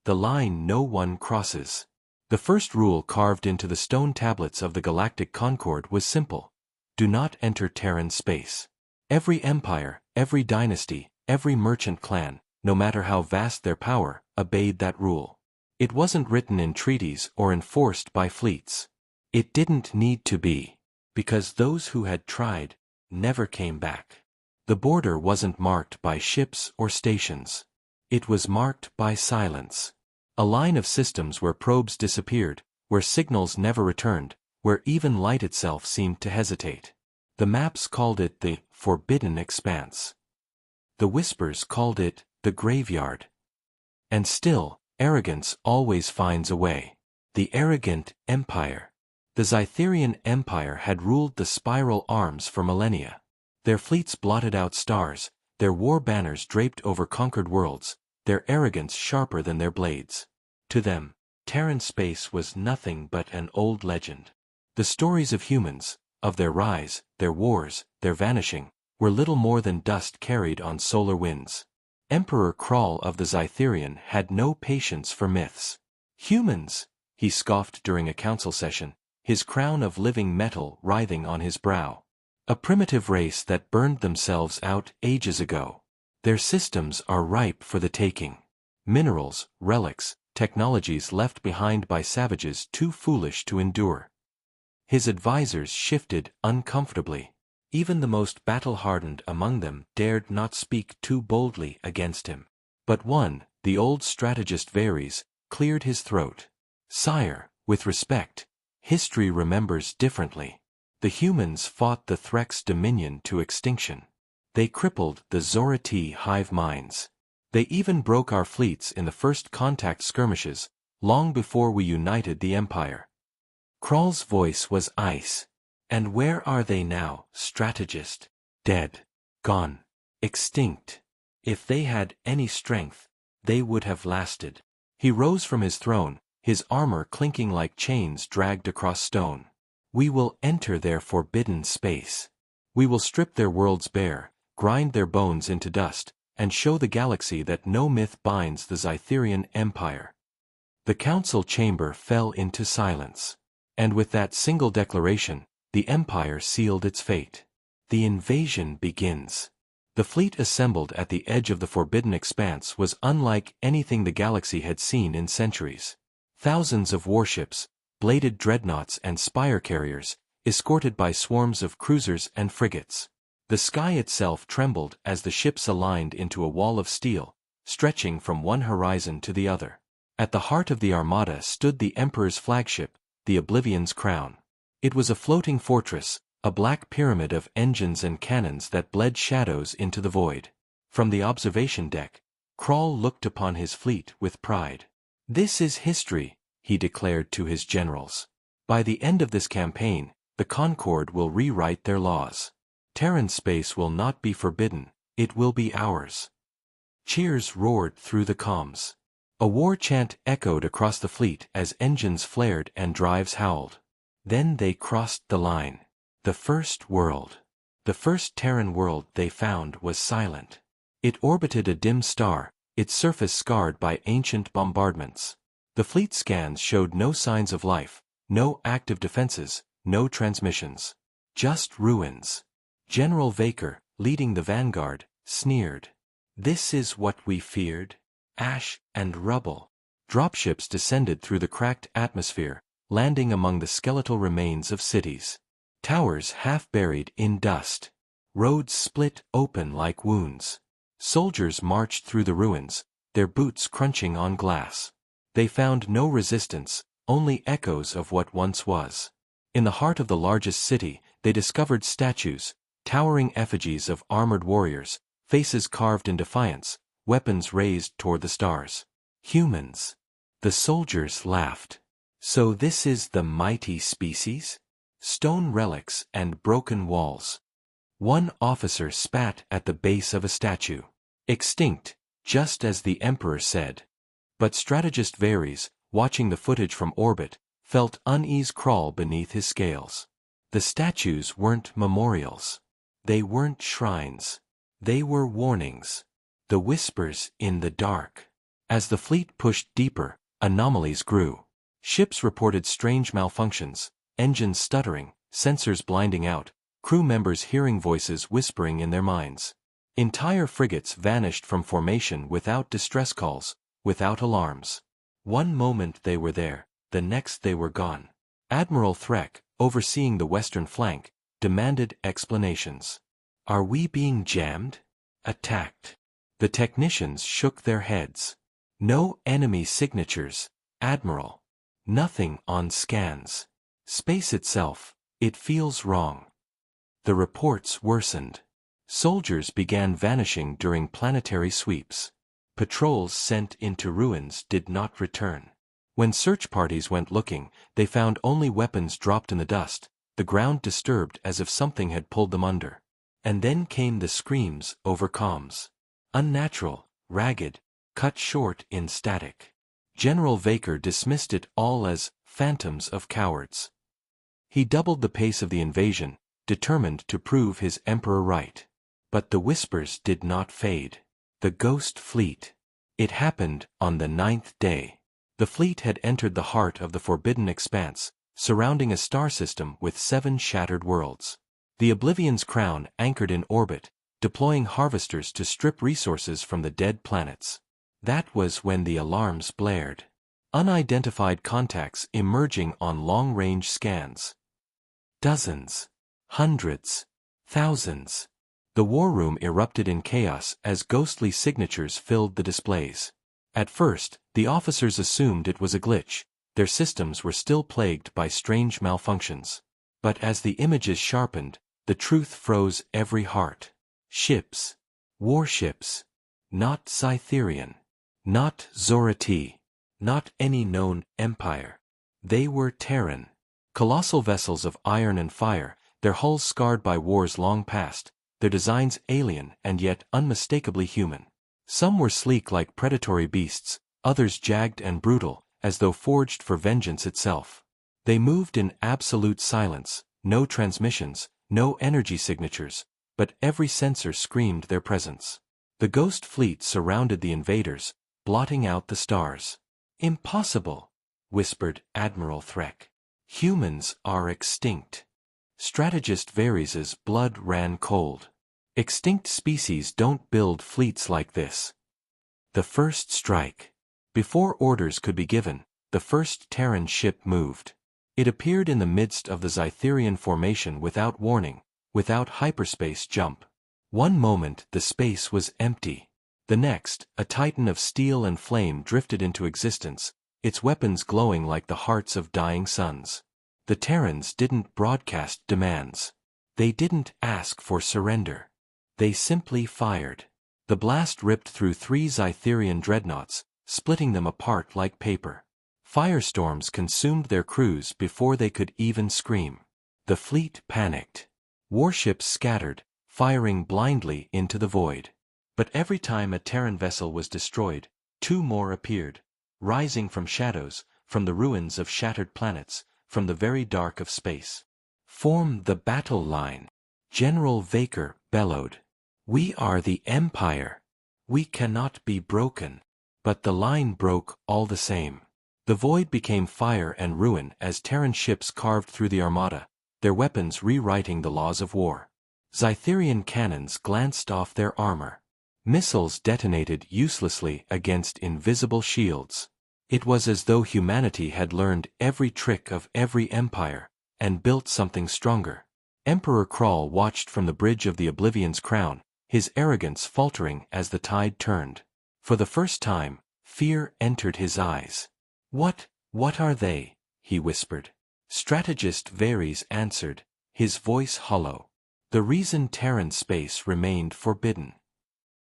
the line no one crosses. The first rule carved into the stone tablets of the Galactic Concord was simple: do not enter Terran space. Every empire, every dynasty, every merchant clan, no matter how vast their power, obeyed that rule. It wasn't written in treaties or enforced by fleets. It didn't need to be, because those who had tried never came back. The border wasn't marked by ships or stations. It was marked by silence. A line of systems where probes disappeared, where signals never returned, where even light itself seemed to hesitate. The maps called it the Forbidden Expanse. The whispers called it the Graveyard. And still, Arrogance always finds a way. The Arrogant Empire. The Zytherian Empire had ruled the spiral arms for millennia. Their fleets blotted out stars, their war banners draped over conquered worlds, their arrogance sharper than their blades. To them, Terran space was nothing but an old legend. The stories of humans, of their rise, their wars, their vanishing, were little more than dust carried on solar winds. Emperor Krall of the Zytherian had no patience for myths. Humans, he scoffed during a council session, his crown of living metal writhing on his brow. A primitive race that burned themselves out ages ago. Their systems are ripe for the taking. Minerals, relics, technologies left behind by savages too foolish to endure. His advisors shifted uncomfortably. Even the most battle-hardened among them dared not speak too boldly against him. But one, the old strategist Varys, cleared his throat. Sire, with respect, history remembers differently. The humans fought the Threx dominion to extinction. They crippled the Zorati hive minds. They even broke our fleets in the first contact skirmishes, long before we united the Empire. Krall's voice was ice. And where are they now, strategist? Dead. Gone. Extinct. If they had any strength, they would have lasted. He rose from his throne, his armor clinking like chains dragged across stone. We will enter their forbidden space. We will strip their worlds bare, grind their bones into dust, and show the galaxy that no myth binds the Zytherian Empire. The council chamber fell into silence. And with that single declaration, the Empire sealed its fate. The invasion begins. The fleet assembled at the edge of the Forbidden Expanse was unlike anything the galaxy had seen in centuries. Thousands of warships, bladed dreadnoughts and spire carriers, escorted by swarms of cruisers and frigates. The sky itself trembled as the ships aligned into a wall of steel, stretching from one horizon to the other. At the heart of the armada stood the Emperor's flagship, the Oblivion's Crown. It was a floating fortress, a black pyramid of engines and cannons that bled shadows into the void. From the observation deck, Krall looked upon his fleet with pride. This is history, he declared to his generals. By the end of this campaign, the Concord will rewrite their laws. Terran space will not be forbidden, it will be ours. Cheers roared through the comms. A war chant echoed across the fleet as engines flared and drives howled. Then they crossed the line. The first world. The first Terran world they found was silent. It orbited a dim star, its surface scarred by ancient bombardments. The fleet scans showed no signs of life, no active defenses, no transmissions. Just ruins. General Vaker, leading the vanguard, sneered. This is what we feared? Ash and rubble. Dropships descended through the cracked atmosphere, landing among the skeletal remains of cities. Towers half buried in dust. Roads split open like wounds. Soldiers marched through the ruins, their boots crunching on glass. They found no resistance, only echoes of what once was. In the heart of the largest city, they discovered statues, towering effigies of armored warriors, faces carved in defiance, weapons raised toward the stars. Humans. The soldiers laughed. So this is the mighty species? Stone relics and broken walls. One officer spat at the base of a statue. Extinct, just as the Emperor said. But strategist Varys, watching the footage from orbit, felt unease crawl beneath his scales. The statues weren't memorials. They weren't shrines. They were warnings. The whispers in the dark. As the fleet pushed deeper, anomalies grew. Ships reported strange malfunctions, engines stuttering, sensors blinding out, crew members hearing voices whispering in their minds. Entire frigates vanished from formation without distress calls, without alarms. One moment they were there, the next they were gone. Admiral Threk, overseeing the western flank, demanded explanations. Are we being jammed? Attacked? The technicians shook their heads. No enemy signatures, Admiral. Nothing on scans. Space itself, it feels wrong. The reports worsened. Soldiers began vanishing during planetary sweeps. Patrols sent into ruins did not return. When search parties went looking, they found only weapons dropped in the dust, the ground disturbed as if something had pulled them under. And then came the screams over comms. Unnatural, ragged, cut short in static. General Vaker dismissed it all as phantoms of cowards. He doubled the pace of the invasion, determined to prove his emperor right. But the whispers did not fade. The Ghost Fleet. It happened on the 9th day. The fleet had entered the heart of the forbidden expanse, surrounding a star system with 7 shattered worlds. The Oblivion's crown anchored in orbit, deploying harvesters to strip resources from the dead planets. That was when the alarms blared. Unidentified contacts emerging on long-range scans. Dozens. Hundreds. Thousands. The war room erupted in chaos as ghostly signatures filled the displays. At first, the officers assumed it was a glitch. Their systems were still plagued by strange malfunctions. But as the images sharpened, the truth froze every heart. Ships. Warships. Not Cytherian. Not Zorati. Not any known empire. They were Terran. Colossal vessels of iron and fire, their hulls scarred by wars long past, their designs alien and yet unmistakably human. Some were sleek like predatory beasts, others jagged and brutal, as though forged for vengeance itself. They moved in absolute silence, no transmissions, no energy signatures, but every sensor screamed their presence. The Ghost Fleet surrounded the invaders, blotting out the stars. "Impossible," whispered Admiral Threk. "Humans are extinct." Strategist Varys' blood ran cold. Extinct species don't build fleets like this. The first strike. Before orders could be given, the first Terran ship moved. It appeared in the midst of the Zytherian formation without warning, without hyperspace jump. One moment the space was empty. The next, a titan of steel and flame drifted into existence, its weapons glowing like the hearts of dying suns. The Terrans didn't broadcast demands. They didn't ask for surrender. They simply fired. The blast ripped through 3 Zytherian dreadnoughts, splitting them apart like paper. Firestorms consumed their crews before they could even scream. The fleet panicked. Warships scattered, firing blindly into the void. But every time a Terran vessel was destroyed, 2 more appeared, rising from shadows, from the ruins of shattered planets, from the very dark of space. "Form the battle line," General Vaker bellowed. "We are the Empire. We cannot be broken." But the line broke all the same. The void became fire and ruin as Terran ships carved through the armada, their weapons rewriting the laws of war. Zytherian cannons glanced off their armor. Missiles detonated uselessly against invisible shields. It was as though humanity had learned every trick of every empire, and built something stronger. Emperor Krull watched from the bridge of the Oblivion's crown, his arrogance faltering as the tide turned. For the first time, fear entered his eyes. What are they?" he whispered. Strategist Varys answered, his voice hollow. "The reason Terran space remained forbidden.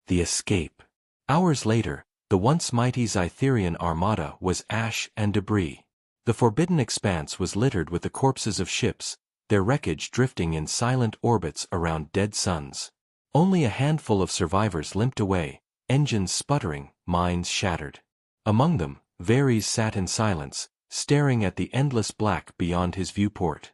The escape." Hours later, the once mighty Zytherian armada was ash and debris. The forbidden expanse was littered with the corpses of ships, their wreckage drifting in silent orbits around dead suns. Only a handful of survivors limped away, engines sputtering, minds shattered. Among them, Varys sat in silence, staring at the endless black beyond his viewport.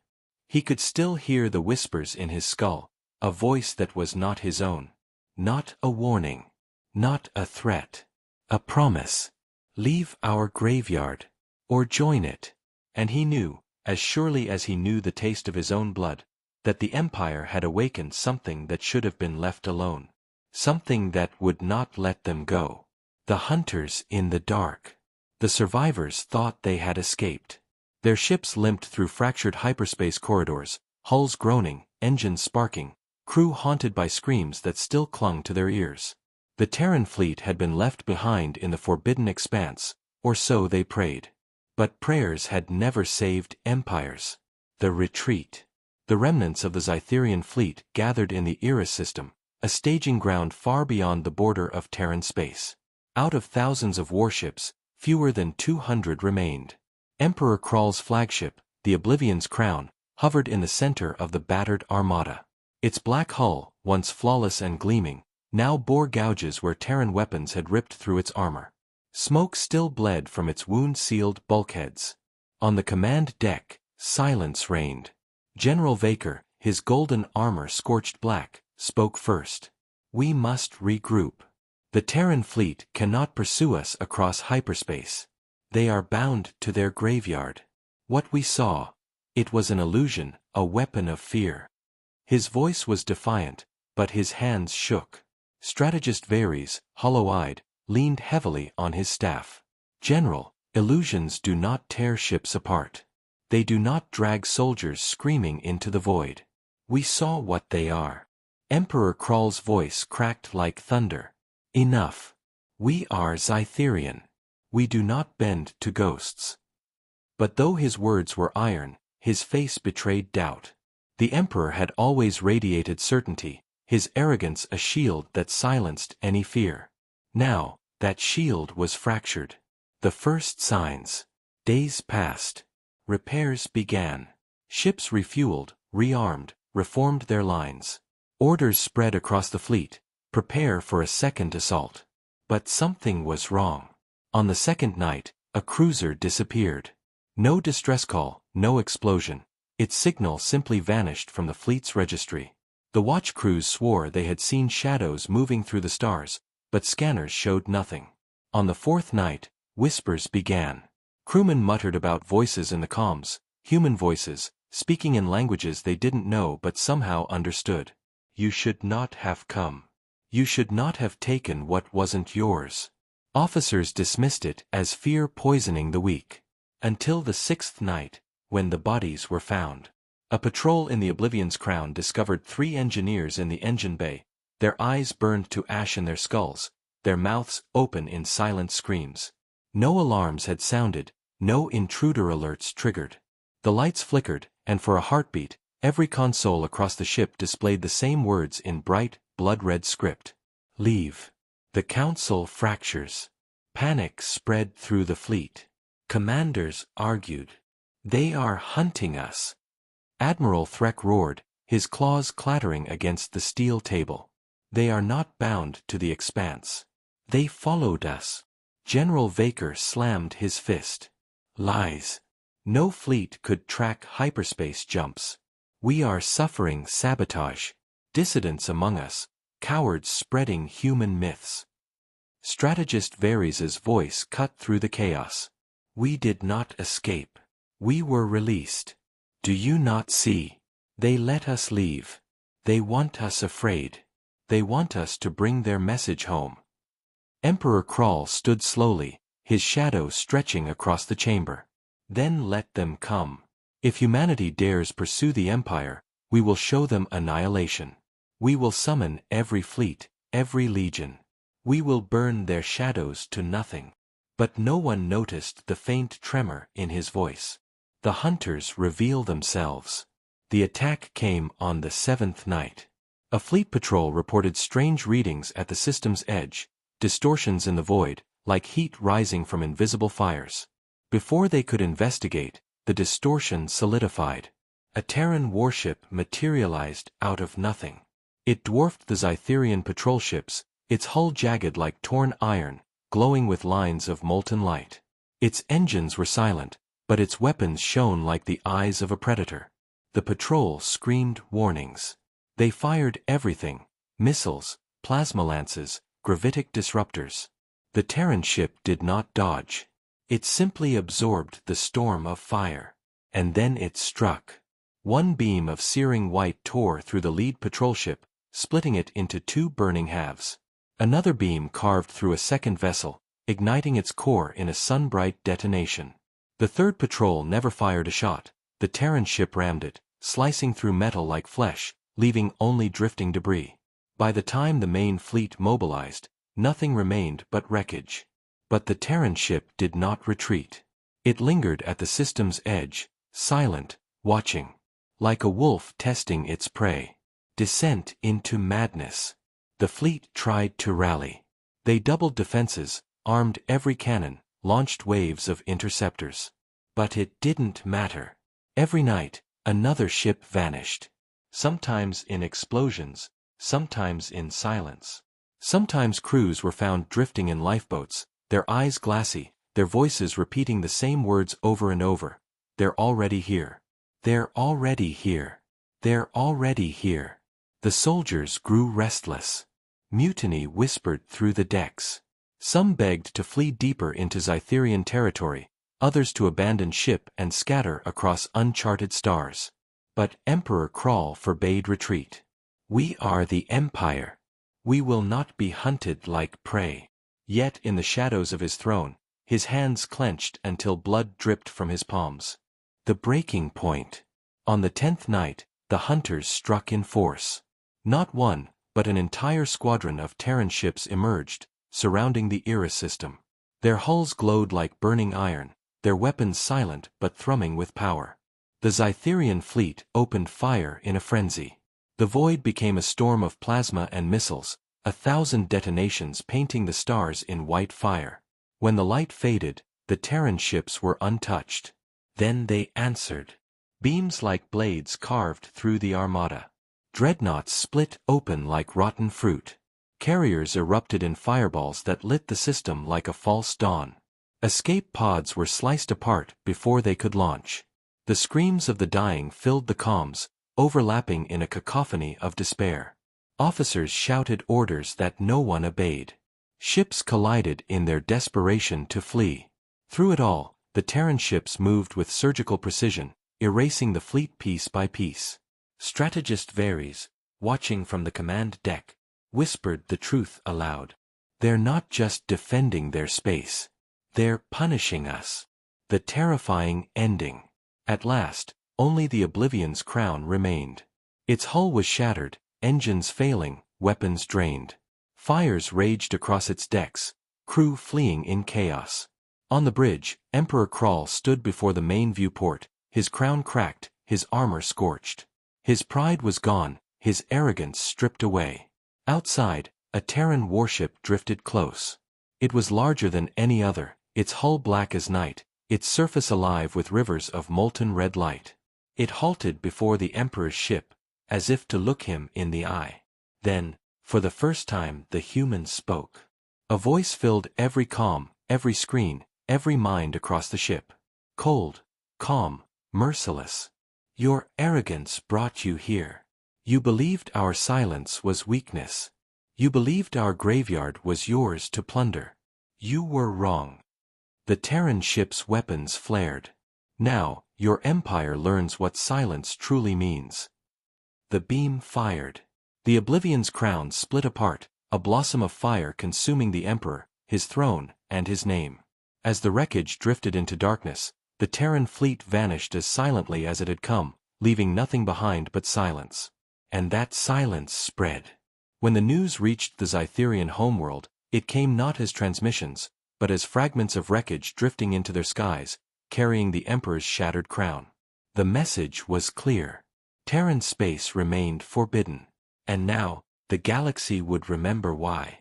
He could still hear the whispers in his skull, a voice that was not his own. Not a warning. Not a threat. A promise. Leave our graveyard. Or join it. And he knew, as surely as he knew the taste of his own blood, that the Empire had awakened something that should have been left alone. Something that would not let them go. The hunters in the dark. The survivors thought they had escaped. Their ships limped through fractured hyperspace corridors, hulls groaning, engines sparking, crew haunted by screams that still clung to their ears. The Terran fleet had been left behind in the forbidden expanse, or so they prayed. But prayers had never saved empires. The retreat. The remnants of the Zytherian fleet gathered in the Eris system, a staging ground far beyond the border of Terran space. Out of thousands of warships, fewer than 200 remained. Emperor Krall's flagship, the Oblivion's Crown, hovered in the center of the battered armada. Its black hull, once flawless and gleaming, now bore gouges where Terran weapons had ripped through its armor. Smoke still bled from its wound-sealed bulkheads. On the command deck, silence reigned. General Vaker, his golden armor scorched black, spoke first. We must regroup. The Terran fleet cannot pursue us across hyperspace. They are bound to their graveyard. What we saw, it was an illusion, a weapon of fear. His voice was defiant, but his hands shook. Strategist Varys, hollow-eyed, leaned heavily on his staff. General, illusions do not tear ships apart. They do not drag soldiers screaming into the void. We saw what they are. Emperor Krall's voice cracked like thunder. Enough. We are Zytherian. We do not bend to ghosts. But though his words were iron, his face betrayed doubt. The Emperor had always radiated certainty, his arrogance a shield that silenced any fear. Now, that shield was fractured. The first signs. Days passed. Repairs began. Ships refueled, rearmed, reformed their lines. Orders spread across the fleet. Prepare for a second assault. But something was wrong. On the second night, a cruiser disappeared. No distress call, no explosion. Its signal simply vanished from the fleet's registry. The watch crews swore they had seen shadows moving through the stars, but scanners showed nothing. On the fourth night, whispers began. Crewmen muttered about voices in the comms, human voices, speaking in languages they didn't know but somehow understood. You should not have come. You should not have taken what wasn't yours. Officers dismissed it as fear poisoning the weak. Until the sixth night, when the bodies were found. A patrol in the Oblivion's Crown discovered 3 engineers in the engine bay, their eyes burned to ash in their skulls, their mouths open in silent screams. No alarms had sounded, no intruder alerts triggered. The lights flickered, and for a heartbeat, every console across the ship displayed the same words in bright, blood-red script. Leave. The council fractures. Panic spread through the fleet. Commanders argued. They are hunting us. Admiral Threk roared, his claws clattering against the steel table. They are not bound to the expanse. They followed us. General Vaker slammed his fist. Lies. No fleet could track hyperspace jumps. We are suffering sabotage. Dissidents among us, cowards spreading human myths. Strategist Varys' voice cut through the chaos. We did not escape. We were released. Do you not see? They let us leave. They want us afraid. They want us to bring their message home. Emperor Krall stood slowly, his shadow stretching across the chamber. Then let them come. If humanity dares pursue the Empire, we will show them annihilation. We will summon every fleet, every legion. We will burn their shadows to nothing. But no one noticed the faint tremor in his voice. The hunters reveal themselves. The attack came on the 7th night. A fleet patrol reported strange readings at the system's edge, distortions in the void, like heat rising from invisible fires. Before they could investigate, the distortion solidified. A Terran warship materialized out of nothing. It dwarfed the Zytherian patrol ships, its hull jagged like torn iron, glowing with lines of molten light. Its engines were silent, but its weapons shone like the eyes of a predator. The patrol screamed warnings. They fired everything: missiles, plasma lances, gravitic disruptors. The Terran ship did not dodge. It simply absorbed the storm of fire. And then it struck. One beam of searing white tore through the lead patrol ship, splitting it into two burning halves. Another beam carved through a second vessel, igniting its core in a sun-bright detonation. The third patrol never fired a shot. The Terran ship rammed it, slicing through metal like flesh, leaving only drifting debris. By the time the main fleet mobilized, nothing remained but wreckage. But the Terran ship did not retreat. It lingered at the system's edge, silent, watching. Like a wolf testing its prey. Descent into madness. The fleet tried to rally. They doubled defenses, armed every cannon, launched waves of interceptors. But it didn't matter. Every night, another ship vanished. Sometimes in explosions, sometimes in silence. Sometimes crews were found drifting in lifeboats, their eyes glassy, their voices repeating the same words over and over. They're already here. They're already here. They're already here. The soldiers grew restless. Mutiny whispered through the decks. Some begged to flee deeper into Zytherian territory, others to abandon ship and scatter across uncharted stars. But Emperor Crawl forbade retreat. We are the Empire. We will not be hunted like prey. Yet in the shadows of his throne, his hands clenched until blood dripped from his palms. The breaking point. On the 10th night, the hunters struck in force. Not one, but an entire squadron of Terran ships emerged, surrounding the Era system. Their hulls glowed like burning iron, their weapons silent but thrumming with power. The Zytherian fleet opened fire in a frenzy. The void became a storm of plasma and missiles, 1,000 detonations painting the stars in white fire. When the light faded, the Terran ships were untouched. Then they answered. Beams like blades carved through the armada. Dreadnoughts split open like rotten fruit. Carriers erupted in fireballs that lit the system like a false dawn. Escape pods were sliced apart before they could launch. The screams of the dying filled the comms, overlapping in a cacophony of despair. Officers shouted orders that no one obeyed. Ships collided in their desperation to flee. Through it all, the Terran ships moved with surgical precision, erasing the fleet piece by piece. Strategist Varys, watching from the command deck, whispered the truth aloud. They're not just defending their space. They're punishing us. The terrifying ending. At last, only the Oblivion's crown remained. Its hull was shattered, engines failing, weapons drained. Fires raged across its decks, crew fleeing in chaos. On the bridge, Emperor Crawl stood before the main viewport, his crown cracked, his armor scorched. His pride was gone, his arrogance stripped away. Outside, a Terran warship drifted close. It was larger than any other, its hull black as night, its surface alive with rivers of molten red light. It halted before the Emperor's ship, as if to look him in the eye. Then, for the first time, the human spoke. A voice filled every comm, every screen, every mind across the ship. Cold, calm, merciless. Your arrogance brought you here. You believed our silence was weakness. You believed our graveyard was yours to plunder. You were wrong. The Terran ship's weapons flared. Now, your empire learns what silence truly means. The beam fired. The Oblivion's crown split apart, a blossom of fire consuming the Emperor, his throne, and his name. As the wreckage drifted into darkness, the Terran fleet vanished as silently as it had come, leaving nothing behind but silence. And that silence spread. When the news reached the Zytherian homeworld, it came not as transmissions, but as fragments of wreckage drifting into their skies, carrying the Emperor's shattered crown. The message was clear. Terran space remained forbidden. And now, the galaxy would remember why.